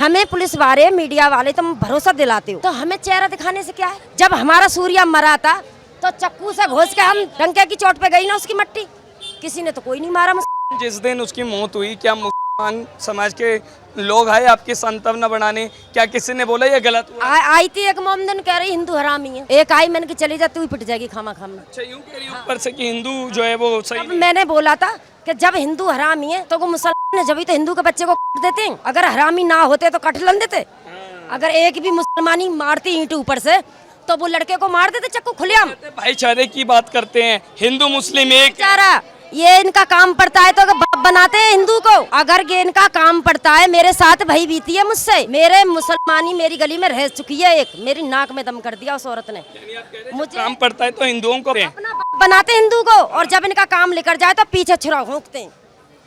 हमें पुलिस वाले मीडिया वाले तुम भरोसा दिलाते हो, तो हमें चेहरा दिखाने से क्या है। जब हमारा सूर्या मरा था तो चक्कू से घोष के हम डंके की चोट पे गई ना उसकी मट्टी, किसी ने तो कोई नहीं मारा। जिस दिन उसकी मौत हुई, क्या मुसलमान समाज के लोग आए आपकी सांत्वना बनाने? क्या किसी ने बोला ये गलत हुआ? आई थी एक मोमदन कह रही हिंदू हरामी है, एक आई मैंने कि चली जा तू ही पिट जाएगी खामा खामा। अच्छा, यूं कह रही ऊपर से कि हिंदू जो है वो सही नहीं। मैंने बोला था कि जब हिंदू हरामी है तो वो मुसलमान है, जब तो हिंदू के बच्चे को काट देते हैं। अगर हरामी ना होते तो कट लन देते। अगर एक भी मुसलमानी मारती ईंट ऊपर से तो वो लड़के को मार देते चक्कू खुलेआम। भाईचारे की बात करते हैं, हिंदू मुस्लिम एक भाईचारा ये इनका काम पड़ता है तो बाप बनाते हैं हिंदू को। अगर ये इनका काम पड़ता है, मेरे साथ भाई बीती है मुझसे, मेरे मुसलमानी मेरी गली में रह चुकी है, एक मेरी नाक में दम कर दिया उस औरत ने। मुझे काम पड़ता है तो हिंदुओं को अपना बाप बनाते हिंदू को, और जब इनका काम लेकर जाए तो पीछे छुरा भोंकते हैं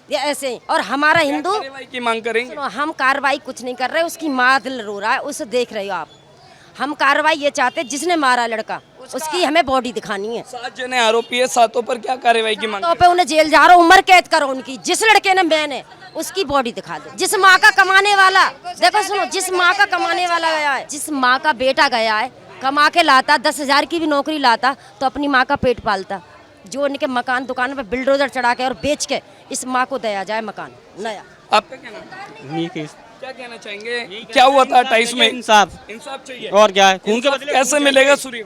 ये ऐसे ही। और हमारा हिंदू की मांग करेंगे। हम कार्रवाई कुछ नहीं कर रहे, उसकी माँ दिल रो रहा है, उसे देख रहे हो आप। हम कार्रवाई ये चाहते जिसने मारा लड़का उसकी हमें बॉडी दिखानी है। 7 जने आरोपी है, 7 पर क्या कार्रवाई की मांग? तो पे उन्हें जेल जा रहा, उम्र कैद करो उनकी। जिस लड़के ने मैंने उसकी बॉडी दिखा दो। जिस माँ का कमाने वाला, देखो सुनो, जिस माँ का कमाने वाला गया है, जिस माँ का बेटा गया है कमा के लाता, 10,000 की भी नौकरी लाता तो अपनी माँ का पेट पालता। जो उनके मकान दुकान पे बिल्डोजर चढ़ा के और बेच के इस माँ को दिया जाए मकान नया। आपका कहना? क्या कहना चाहेंगे? क्या हुआ था 28 में? इंसाफ चाहिए। और क्या है? खून के बदले कैसे मिलेगा सूर्य?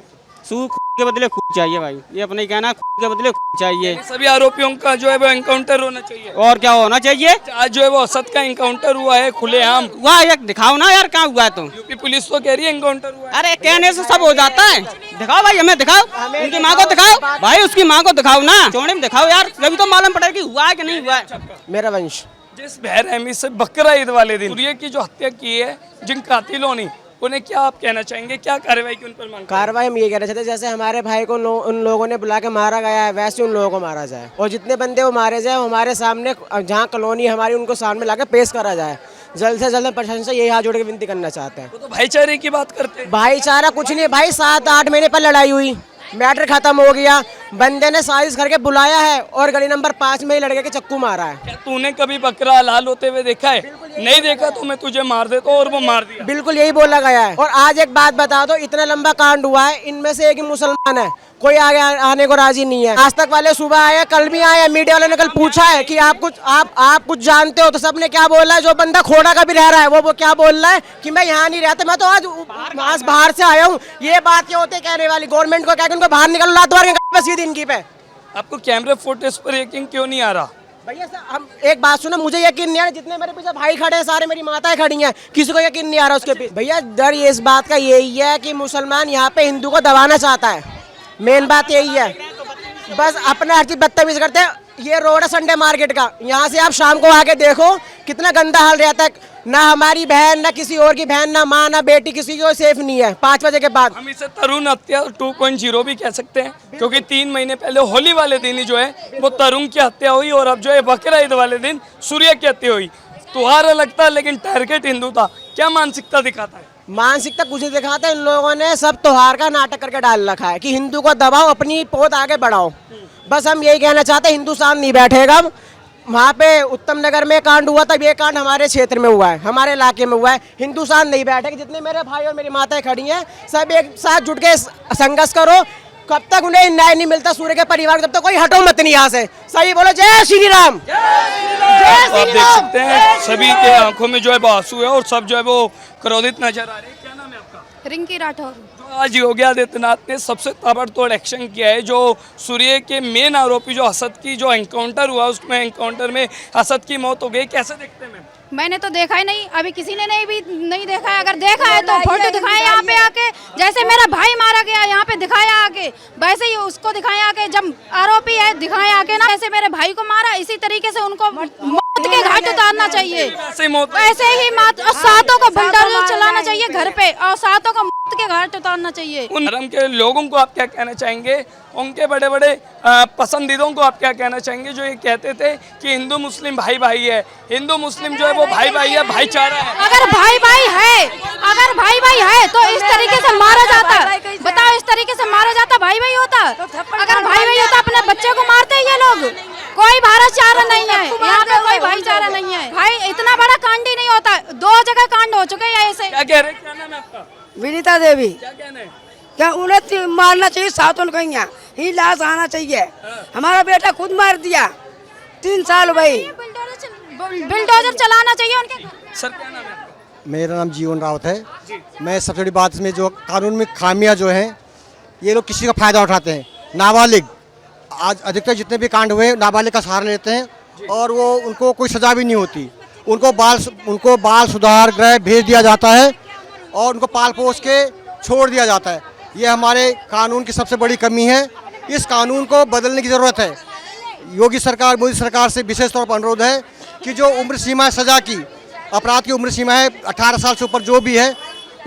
खून के बदले खून चाहिए भाई, ये अपना ही कहना, खून के बदले खून चाहिए। सभी आरोपियों का जो है वो एनकाउंटर होना चाहिए। और क्या होना चाहिए? आज जो है वो असद का एनकाउंटर हुआ है खुलेआम। वाह, एक दिखाओ ना यार, कहाँ हुआ है? तो यूपी पुलिस तो कह रही है एनकाउंटर हुआ है। अरे कहने से सब हो जाता है। दिखाओ भाई, हमें दिखाओ, उनकी माँ को दिखाओ भाई, उसकी माँ को दिखाओ ना, चौड़े में दिखाओ यार, जब तो मालूम पड़ेगा कि हुआ है कि नहीं हुआ है। मेरा वंश जिस बेरहमी से बकरा ईद वाले दिन सूर्य की जो हत्या की है जिन कातिलों ने, उन्हें क्या आप कहना चाहेंगे? क्या कार्रवाई की उन पर मांग? कार्रवाई हम ये कहना चाहते हैं जैसे हमारे भाई को उन लोगों ने बुला के मारा गया है, वैसे उन लोगों को मारा जाए, और जितने बंदे वो मारे जाए हमारे सामने, जहाँ कॉलोनी हमारी, उनको सामने लाके पेश करा जाए। जल्द से जल्द प्रशासन से यही हाथ जोड़ के विनती करना चाहते हैं। वो तो भाईचारे की बात करते हैं। भाईचारा कुछ नहीं भाई, 7-8 महीने पर लड़ाई हुई, मैटर खत्म हो गया, बंदे ने साजिश करके बुलाया है और गली नंबर 5 में ही लड़के के चक्कू मारा है। क्या तूने कभी बकरा हलाल होते हुए देखा है? नहीं देखा तो मैं तुझे मार देता हूँ, और वो मार दिया। बिल्कुल यही बोला गया है। और आज एक बात बता दो, इतना लंबा कांड हुआ है, इनमें से एक ही मुसलमान है, कोई आगे आने को राजी नहीं है। आज तक वाले सुबह आए, कल भी आए, मीडिया वाले ने कल पूछा है कि आप कुछ जानते हो, तो सबने क्या बोला है? जो बंदा खोड़ा का भी रह रहा है वो क्या बोल रहा है कि मैं यहाँ नहीं रहता, मैं तो आज बाहर से आया हूँ। ये बात क्या होते कहने वाली? गवर्नमेंट को क्या उनको बाहर निकलो, लात मार के सीधी इनकी पे। आपको कैमरे फुटेज पर यकीन क्यों नहीं आ रहा? भैया हम एक बात सुनो, मुझे यकीन नहीं आ रहा, जितने मेरे पीछे भाई खड़े हैं सारे मेरी माताएं खड़ी हैं, किसी को यकीन नहीं आ रहा उसके पीछे। भैया डर ये इस बात का यही है कि मुसलमान यहाँ पे हिंदू को दबाना चाहता है, मेन बात यही है। बस अपने हर चीज बदतमीज करते हैं। ये रोड है संडे मार्केट का, यहाँ से आप शाम को आके देखो कितना गंदा हाल रहता है। ना हमारी बहन, ना किसी और की बहन, ना माँ, ना बेटी, किसी को सेफ नहीं है 5 बजे के बाद। हम इसे तरुण हत्या 2.0 भी कह सकते हैं, क्योंकि 3 महीने पहले होली वाले दिन ही जो है वो तरुण की हत्या हुई, और अब जो है बकरा ईद वाले दिन सूर्य की हत्या हुई। त्योहार लगता है लेकिन टारगेट हिंदू था। क्या मानसिकता दिखाता है? मानसिकता कुछ नहीं दिखाता, इन लोगों ने सब त्योहार का नाटक करके डाल रखा है कि हिंदू को दबाओ, अपनी पौध आगे बढ़ाओ। बस हम यही कहना चाहते हैं, हिंदुस्तान नहीं बैठेगा। वहाँ पे उत्तम नगर में कांड हुआ, तब ये कांड हमारे क्षेत्र में हुआ है, हमारे इलाके में हुआ है। हिंदुस्तान नहीं बैठेगा। जितने मेरे भाई और मेरी माताएं खड़ी हैं, सब एक साथ जुट के संघर्ष करो। कब तक उन्हें न्याय नहीं मिलता सूर्य के परिवार, तब तक कोई हटो मत नहीं यहाँ से। सही बोलो, जय श्री राम। आप देख सकते हैं सभी के आंखों में जो है वो आंसू है, और सब जो है वो क्रोधित नजर आ रहे हैं। क्या नाम है आपका? रिंकी राठौर। आज योगी आदित्यनाथ ने सबसे ताबड़तोड़ एक्शन किया है। जो सूर्य के मेन आरोपी जो असद की जो एनकाउंटर हुआ, उसमें एनकाउंटर में असद की मौत हो गई। कैसे देखते हैं? मैंने तो देखा ही नहीं, अभी किसी ने नहीं देखा है। अगर देखा है तो फोटो दिखाए यहाँ पे आके, जैसे मेरा भाई मारा गया यहाँ पे दिखाया आके, वैसे ही उसको दिखाया आके। जब आरोपी है दिखाए आके ना, जैसे मेरे भाई को मारा इसी तरीके से उनको मौत के घाट उतारना चाहिए। वैसे ही मौत, और सातों को बुलडोजर चलाना चाहिए घर पे, और सातों को मौत के घाट उतारना चाहिए। उन धर्म के लोगों को आप क्या कहना चाहेंगे? उनके बड़े बड़े पसंदीदों को आप क्या कहना चाहेंगे जो ये कहते थे कि हिंदू मुस्लिम भाई भाई है, हिंदू मुस्लिम जो है वो भाई भाई है, भाईचारा है? अगर भाई भाई है तो इस तरीके से मारा जाता, बताओ, इस तरीके से मारा जाता भाई भाई होता? अगर भाई भाई होता अपने बच्चे को मारते हैं ये लोग। कोई भाईचारा नहीं है यहाँ पे, कोई भाईचारा नहीं है भाई। इतना बड़ा कांड ही नहीं होता। 2 जगह कांड हो चुके हैं ऐसे। क्या कह रहे हैं, क्या नाम है आपका? विनीता देवी। क्या कहना है? क्या उन्हें मारना चाहिए, साथ उनको ही लाश आना चाहिए। हमारा बेटा खुद मार दिया, 3 साल भाई। बिल्डोजर चलाना चाहिए उनके घर। सर क्या नाम है आपका? मेरा नाम जीवन रावत है। मैं सबसे बड़ी बात इसमें जो कानून में खामियां जो हैं, ये लोग किसी का फायदा उठाते हैं। नाबालिग, आज अधिकतर जितने भी कांड हुए नाबालिग का सहारा लेते हैं और वो उनको कोई सजा भी नहीं होती। उनको बाल सुधार गृह भेज दिया जाता है और उनको पाल पोस के छोड़ दिया जाता है। ये हमारे कानून की सबसे बड़ी कमी है। इस कानून को बदलने की ज़रूरत है। योगी सरकार, मोदी सरकार से विशेष तौर पर अनुरोध है कि जो उम्र सीमा है सज़ा की, अपराध की उम्र सीमा है 18 साल से ऊपर जो भी है,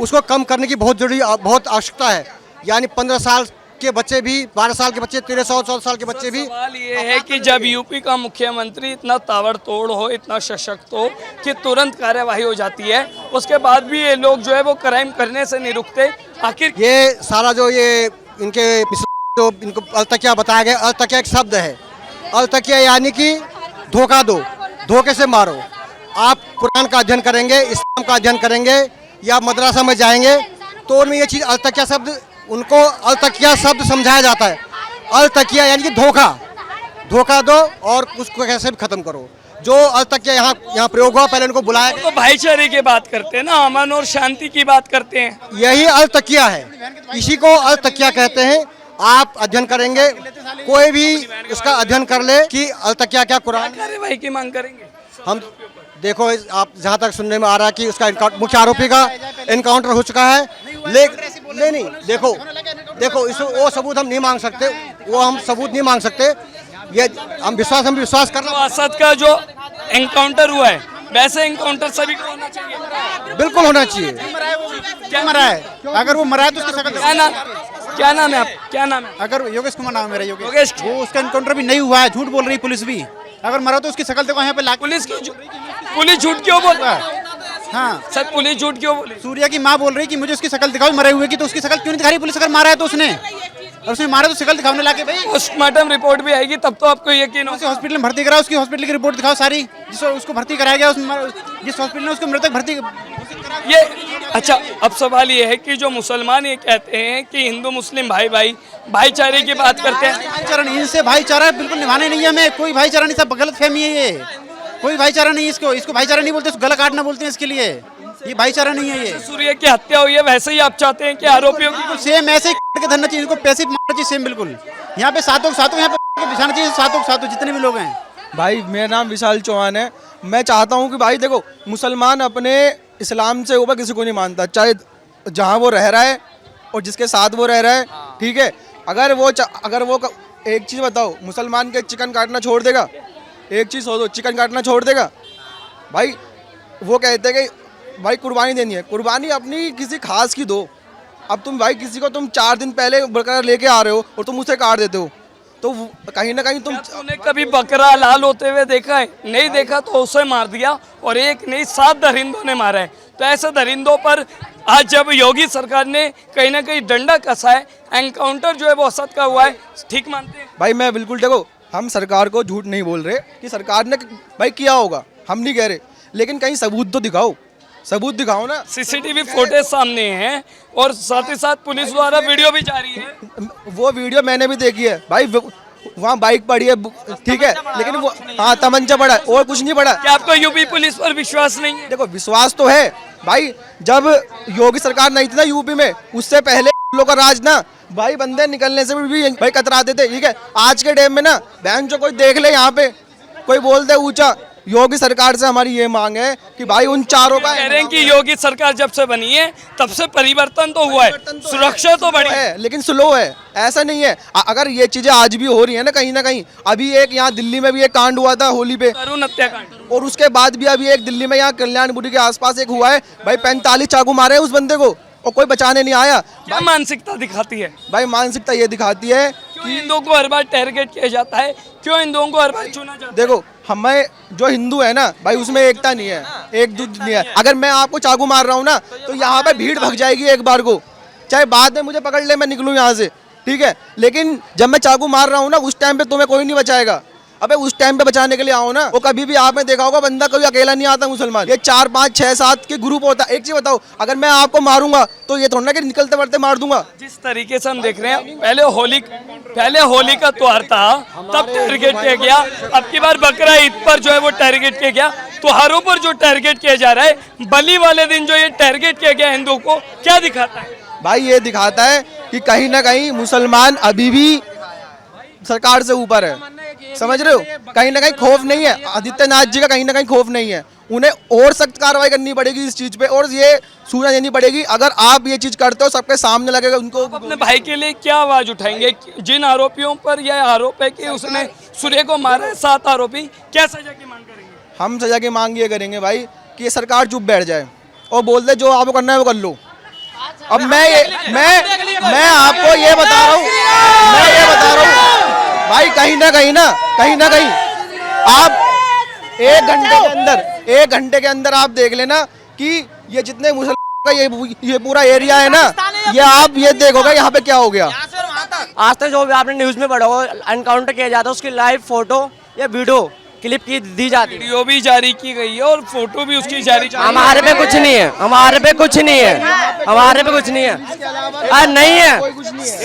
उसको कम करने की बहुत आवश्यकता है। यानी 15 साल के बच्चे भी, 12 साल के बच्चे, 13-14 साल के बच्चे भी। सवाल ये है कि जब यूपी का मुख्यमंत्री इतना ताबड़तोड़ हो, इतना सशक्त हो कि तुरंत कार्यवाही हो जाती है, उसके बाद भी ये लोग जो है वो क्राइम करने से नहीं रुकते। आखिर ये सारा जो ये इनके जो इनको अलतकिया बताया गया, अलतकिया एक शब्द है। अलतकिया यानी कि धोखा दो, धोखे से मारो। आप कुरान का अध्ययन करेंगे, इस्लाम का अध्ययन करेंगे या मदरसा में जाएंगे तो उनमें ये चीज़ अलतकिया शब्द, उनको अलतकिया शब्द समझाया जाता है। अलतकिया यानी कि धोखा दो और उसको कैसे भी खत्म करो। जो अलतकिया यहाँ प्रयोग हुआ, पहले उनको बुलाया तो भाईचारे की बात करते हैं ना, अमन और शांति की बात करते हैं। यही अलतकिया है, इसी को अलतकिया कहते हैं। आप अध्ययन करेंगे, कोई भी उसका अध्ययन कर ले कि अलतकिया क्या कुरान। कार्यवाही की मांग करेंगे हम देखो, आप जहाँ तक सुनने में आ रहा है कि उसका मुख्य आरोपी का एनकाउंटर हो चुका है। नहीं, देखो इस वो सबूत हम नहीं मांग सकते, वो हम सबूत नहीं मांग सकते। ये हम विश्वास कर रहे हैं। असद का जो एनकाउंटर हुआ है, वैसे एनकाउंटर सभी को होना चाहिए। बिल्कुल होना चाहिए। क्या मरा है? अगर वो मरा है तो उसकी शकल क्या नाम है आप? क्या नाम है? अगर योगेश कुमार नाम है मेरा, योगेश। वो उसका एनकाउंटर भी नहीं हुआ है, झूठ बोल रही पुलिस भी। अगर मरा तो उसकी शकल देखो यहाँ पे ला। पुलिस झूठ क्यों बोल रहा है? हाँ सर पुलिस झूठ क्यों बोली? सूर्या की माँ बोल रही कि मुझे उसकी शकल दिखाओ मरे हुए की, तो उसकी शकल क्यों नहीं दिखा रही पुलिस? अगर मारा है तो उसने, और उसने मारा तो शकल दिखाने लाके भाई। पोस्टमार्टम रिपोर्ट भी आएगी तब तो आपको यकीन हो। उसे हॉस्पिटल में भर्ती कराओ, उसकी हॉस्पिटल की रिपोर्ट दिखाओ सारी, जिसको उसको भर्ती कराया गया जिस हॉस्पिटल में उसको मृतक भर्ती। ये अच्छा, अब सवाल ये है कि जो मुसलमान ये कहते हैं कि हिंदू मुस्लिम भाईचारे की बात करते हैं। भाईचारा नहीं, इनसे भाईचारा बिल्कुल निभाने नहीं है हमें, कोई भाईचारा नहीं, सब गलत फहमी है ये। कोई भाईचारा नहीं, इसको भाईचारा नहीं बोलते, इसको गला काटना बोलते हैं। इसके लिए ये भाईचारा नहीं है। ये सूर्य की हत्या हुई है, वैसे ही आप चाहते हैं कि आरोपियों की सेम ऐसे ही के धरना चाहिए, इनको पैसे मारना चाहिए सेम बिल्कुल। यहाँ पे सातों यहाँ पे बिछाना चाहिए, सातों जितने भी लोग हैं। भाई मेरा नाम विशाल चौहान है। मैं चाहता हूँ कि भाई देखो, मुसलमान अपने इस्लाम से ऊपर किसी को नहीं मानता, चाहे जहाँ वो रह रहा है और जिसके साथ वो रह रहा है, ठीक है। अगर वो एक चीज़ बताओ, मुसलमान के चिकन काटना छोड़ देगा? एक चीज़ हो दो, चिकन काटना छोड़ देगा? भाई वो कहते हैं कि भाई कुर्बानी देनी है, कुर्बानी अपनी किसी खास की दो। अब तुम भाई किसी को तुम 4 दिन पहले बकरा लेके आ रहे हो और तुम उसे काट देते हो, तो कहीं ना कहीं तुमने कभी बकरा लाल होते हुए देखा है? नहीं देखा तो उसे मार दिया, और एक नहीं 7 दरिंदों ने मारा है। तो ऐसे दरिंदों पर आज जब योगी सरकार ने कहीं ना कहीं डंडा कसा है, एनकाउंटर जो है वो असद का हुआ है, ठीक मानते हैं? भाई मैं बिल्कुल, देखो हम सरकार को झूठ नहीं बोल रहे कि सरकार ने भाई किया होगा, हम नहीं कह रहे, लेकिन कहीं सबूत तो दिखाओ, सबूत दिखाओ ना। सीसीटीवी फुटेज सामने है और साथ ही साथ पुलिस द्वारा वीडियो भी जारी है। वो वीडियो मैंने भी देखी है भाई, वहाँ बाइक पड़ी है, ठीक है, लेकिन वो हाँ तमंचा पड़ा है और कुछ नहीं पड़ा। क्या आपको यूपी पुलिस पर विश्वास नहीं है? देखो विश्वास तो है भाई, जब योगी सरकार नहीं थी ना यूपी में, उससे पहले लोग का राज ना भाई, बंदे निकलने से भी भाई कतराते थे, ठीक है। आज के टाइम में ना बहन जो कोई देख ले यहाँ पे, कोई बोल दे ऊंचा, योगी सरकार से हमारी ये मांग है कि भाई उन चारों का, कह रहे हैं कि योगी सरकार जब से बनी है तब से परिवर्तन तो हुआ है, सुरक्षा तो बढ़ी है, लेकिन स्लो है, ऐसा नहीं है। अगर ये चीजें आज भी हो रही है ना कहीं, अभी एक यहाँ दिल्ली में भी एक कांड हुआ था होली पे, तरुण हत्याकांड, और उसके बाद भी अभी एक दिल्ली में यहाँ कल्याणपुरी के आसपास एक हुआ है भाई, 45 चाकू मारे हैं उस बंदे को और कोई बचाने नहीं आया। क्या मानसिकता दिखाती है? भाई मानसिकता ये दिखाती है कि हिंदुओं को हर बार टारगेट किया जाता है, क्यों हिंदुओं को हर बार चुना जाता है? देखो हमें जो हिंदू है ना भाई, उसमें एकता नहीं है, एक दूसरे नहीं है। अगर मैं आपको चाकू मार रहा हूँ ना, तो यहाँ पे भीड़ भग जाएगी एक बार को, चाहे बाद में मुझे पकड़ ले, मैं निकलूँ यहाँ से, ठीक है। लेकिन जब मैं चाकू मार रहा हूँ ना, उस टाइम पे तुम्हें कोई नहीं बचाएगा। अबे उस टाइम पे बचाने के लिए आओ ना। वो कभी भी आपने देखा होगा बंदा कभी अकेला नहीं आता मुसलमान, ये 4 5 6 7 के ग्रुप होता है। एक चीज बताओ, अगर मैं आपको मारूंगा तो ये थोड़ा ना कि निकलते बढ़ते मार दूंगा। जिस तरीके से हम देख रहे हैं, पहले होली का त्योहार था तब टारगेट किया गया, अब की बार बकरा ईद पर जो है वो टारगेट किया गया। त्योहारों पर जो टारगेट किया जा रहा है, बलि वाले दिन जो ये टारगेट किया गया हिंदुओं को, क्या दिखाता है भाई? ये दिखाता है कि कहीं ना कहीं मुसलमान अभी भी सरकार से ऊपर है, समझ रहे हो? कहीं ना कहीं खौफ नहीं है आदित्यनाथ जी का, कहीं ना कहीं खौफ नहीं है। उन्हें और सख्त कार्रवाई करनी पड़ेगी इस चीज पे, और ये सूचना देनी पड़ेगी अगर आप ये चीज करते हो सबके सामने लगेगा उनको। अपने भाई के लिए क्या आवाज उठाएंगे? जिन आरोपियों पर यह आरोप है कि उसने सूर्य को मारा है, 7 आरोपी, क्या सजा की मांग करेंगे? हम सजा की मांग ये करेंगे भाई कि ये सरकार चुप बैठ जाए और बोल दे जो आपको करना है वो कर लो। अब मैं आपको ये बता रहा हूँ भाई, कहीं ना कहीं आप 1 घंटे के अंदर आप देख लेना कि ये जितने मुसलमान का ये पूरा एरिया है ना, ये आप ये देखोगे यहाँ पे क्या हो गया। आज तक जो भी आपने न्यूज में पढ़ा हो एनकाउंटर किया जाता है, उसकी लाइव फोटो या वीडियो क्लिप की दी जाती है, वीडियो भी जारी की गई है और फोटो भी उसकी जारी। हमारे पे कुछ नहीं है, हमारे पे कुछ नहीं है, नहीं है।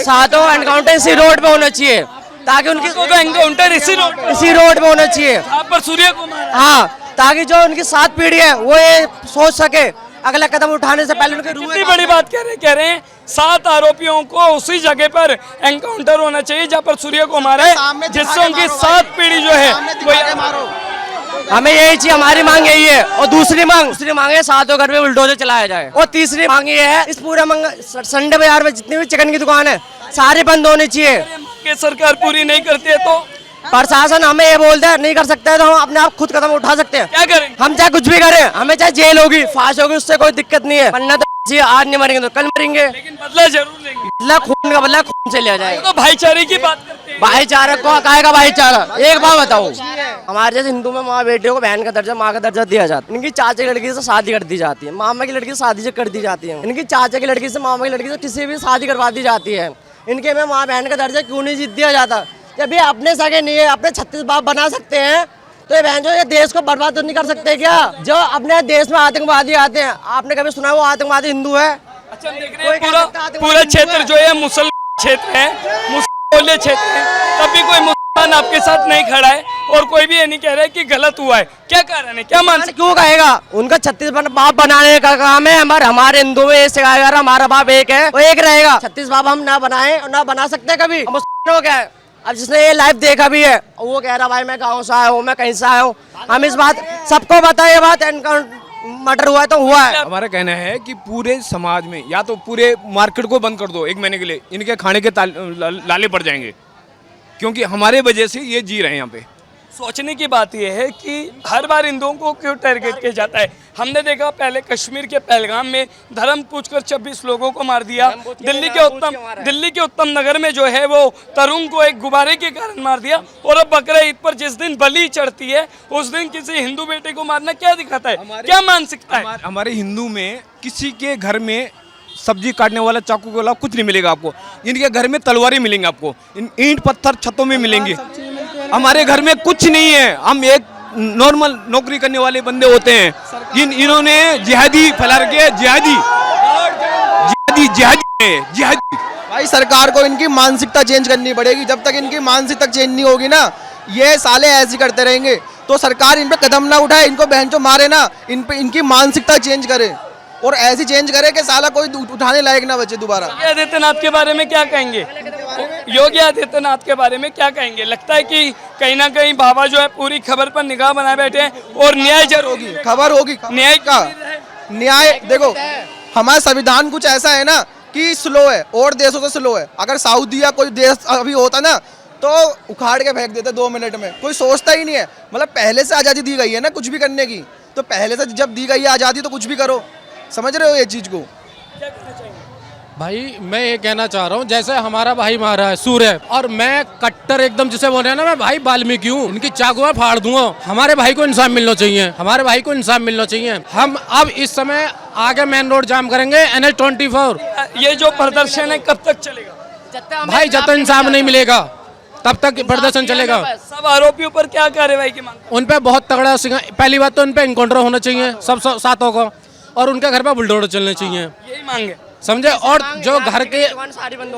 सातों एनकाउंटर इसी रोड पे होना चाहिए ताकि उनकी एनकाउंटर इसी रोड पे होना चाहिए। पर सूर्य को मारा, हाँ, ताकि जो उनकी 7 पीढ़ी है वो ये सोच सके अगला कदम उठाने से पहले उनके कितनी बड़ी बात कह रहे हैं 7 आरोपियों को उसी जगह पर एनकाउंटर होना चाहिए जहाँ पर सूर्य को मारा है, जिससे उनकी 7 पीढ़ी जो है वो। हमें यही चाहिए, हमारी मांग यही है। और दूसरी मांग है 7 घर में बुलडोजर चलाया जाए। और तीसरी मांग ये है, इस पूरे संडे बाजार में जितनी भी चिकन की दुकान है सारी बंद होनी चाहिए। कि सरकार पूरी नहीं करती है तो प्रशासन हमें ये बोलता है नहीं कर सकते है तो हम अपने आप खुद कदम उठा सकते हैं। क्या करें? हम चाहे कुछ भी करें, हमें चाहे जेल होगी, फांसी होगी, उससे कोई दिक्कत नहीं है। वरना तो जी आज नहीं मरेंगे तो कल मरेंगे, लेकिन बदला जरूर लेंगे। बदला खून का बदला खून से लिया जाए। तो भाईचारे की बात करते हैं। भाईचारा को काहेगा भाईचारा? एक बात बताओ, हमारे जैसे हिंदू में माँ बेटे को बहन का दर्जा, माँ का दर्जा दिया जाता है। इनकी चाचा की लड़की से शादी कर दी जाती है, मामा की लड़की से शादी कर दी जाती है, इनकी चाचा की लड़की से, मामा की लड़की से किसी भी शादी करवा दी जाती है। इनके में माँ बहन का दर्जा क्यों नहीं जीत दिया जाता? जब ये अपने सगे नहीं है, अपने 36 बाप बना सकते हैं तो ये बहन जो ये देश को बर्बाद तो नहीं कर सकते क्या? जो अपने देश में आतंकवादी आते हैं, आपने कभी सुना है वो आतंकवादी हिंदू है? अच्छा, हम देख रहे हैं पूरा क्षेत्र जो है मुसलमान क्षेत्र है, मुसलमान क्षेत्र है, तभी कोई मुसलमान आपके साथ नहीं खड़ा है और कोई भी ये नहीं कह रहा है कि गलत हुआ है। क्या कारण है, क्या मान सकते? क्यों कहेगा? उनका 36 बाप बनाने का काम है। हमारे हिंदू में सिखाया जा रहा हमारा बाप एक है, वो एक रहेगा। 36 बाप हम ना बनाए और ना बना सकते कभी। मुसलमानों क्या है, अब जिसने ये लाइव देखा भी है वो कह रहा भाई मैं गाँव से आया हूँ, मैं कहीं से आया हूँ। हम इस बात सबको बताए, ये बात मर्डर हुआ है तो हुआ है। हमारा कहना है कि पूरे समाज में या तो पूरे मार्केट को बंद कर दो 1 महीने के लिए, इनके खाने के लाले पड़ जाएंगे, क्योंकि हमारे वजह से ये जी रहे हैं यहाँ पे। सोचने की बात यह है कि हर बार हिंदुओं को क्यों टारगेट किया जाता है। हमने देखा पहले कश्मीर के पहलगाम में धर्म पूछकर 26 लोगों को मार दिया। दिल्ली के उत्तम नगर में जो है वो तरुण को एक गुब्बारे के कारण मार दिया। और अब बकरा ईद पर जिस दिन बलि चढ़ती है उस दिन किसी हिंदू बेटे को मारना क्या दिखाता है, क्या मानसिकता है? हमारे हिंदू में किसी के घर में सब्जी काटने वाला चाकू के अलावा कुछ नहीं मिलेगा आपको। इनके घर में तलवारें मिलेंगी आपको, ईंट पत्थर छतों में मिलेंगे। हमारे घर में कुछ नहीं है, हम एक नॉर्मल नौकरी करने वाले बंदे होते हैं। इन्होंने जिहादी फैला रखे हैं, जिहादी। भाई सरकार को इनकी मानसिकता चेंज करनी पड़ेगी। जब तक इनकी मानसिकता चेंज नहीं होगी ना, ये साले ऐसे करते रहेंगे। तो सरकार इन पे कदम ना उठाए, इनको बहनचोद मारे ना, इन पे इनकी मानसिकता चेंज करे और ऐसी चेंज करे कि साला कोई उठाने लायक ना बचे दोबारा। योगी आदित्यनाथ के बारे में क्या कहेंगे? योगी आदित्यनाथ के बारे में क्या कहेंगे? लगता है कि कहीं ना कहीं बाबा जो है पूरी खबर पर निगाह बनाए बैठे हैं और न्याय जरूर होगी, खबर होगी। न्याय का न्याय देखो, हमारा संविधान कुछ ऐसा है ना कि स्लो है और देशों से स्लो है। अगर सऊदी या कोई देश अभी होता ना तो उखाड़ के फेंक देते 2 मिनट में, कोई सोचता ही नहीं है। मतलब पहले से आज़ादी दी गई है ना कुछ भी करने की, तो पहले से जब दी गई है आज़ादी तो कुछ भी करो। समझ रहे हो ये चीज को? भाई मैं ये कहना चाह रहा हूँ, जैसे हमारा भाई मारा है सूर्य, और मैं कट्टर एकदम जिसे बोल रहे हैं ना, मैं भाई वाल्मीकि हूँ, इनकी चाकू फाड़ दूंगा। हमारे भाई को इंसाफ मिलना चाहिए, हमारे भाई को इंसाफ मिलना चाहिए। हम अब इस समय आगे मेन रोड जाम करेंगे, NH24। ये जो प्रदर्शन है कब तक चलेगा भाई? जब तक इंसाफ नहीं मिलेगा, तब तक प्रदर्शन चलेगा। सब आरोपियों पर क्या कार्रवाई की मांग? उन पे बहुत तगड़ा पहली बात तो उन पे इनकाउंटर होना चाहिए सब सातों को, और उनके घर पे बुलडोजर चलने चाहिए, यही मांग है समझे। और जो घर के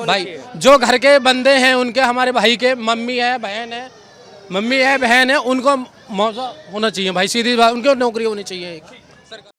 भाई जो घर के बंदे हैं उनके, हमारे भाई के मम्मी है बहन है, उनको मौका होना चाहिए भाई, सीधी बात, उनको नौकरी होनी चाहिए।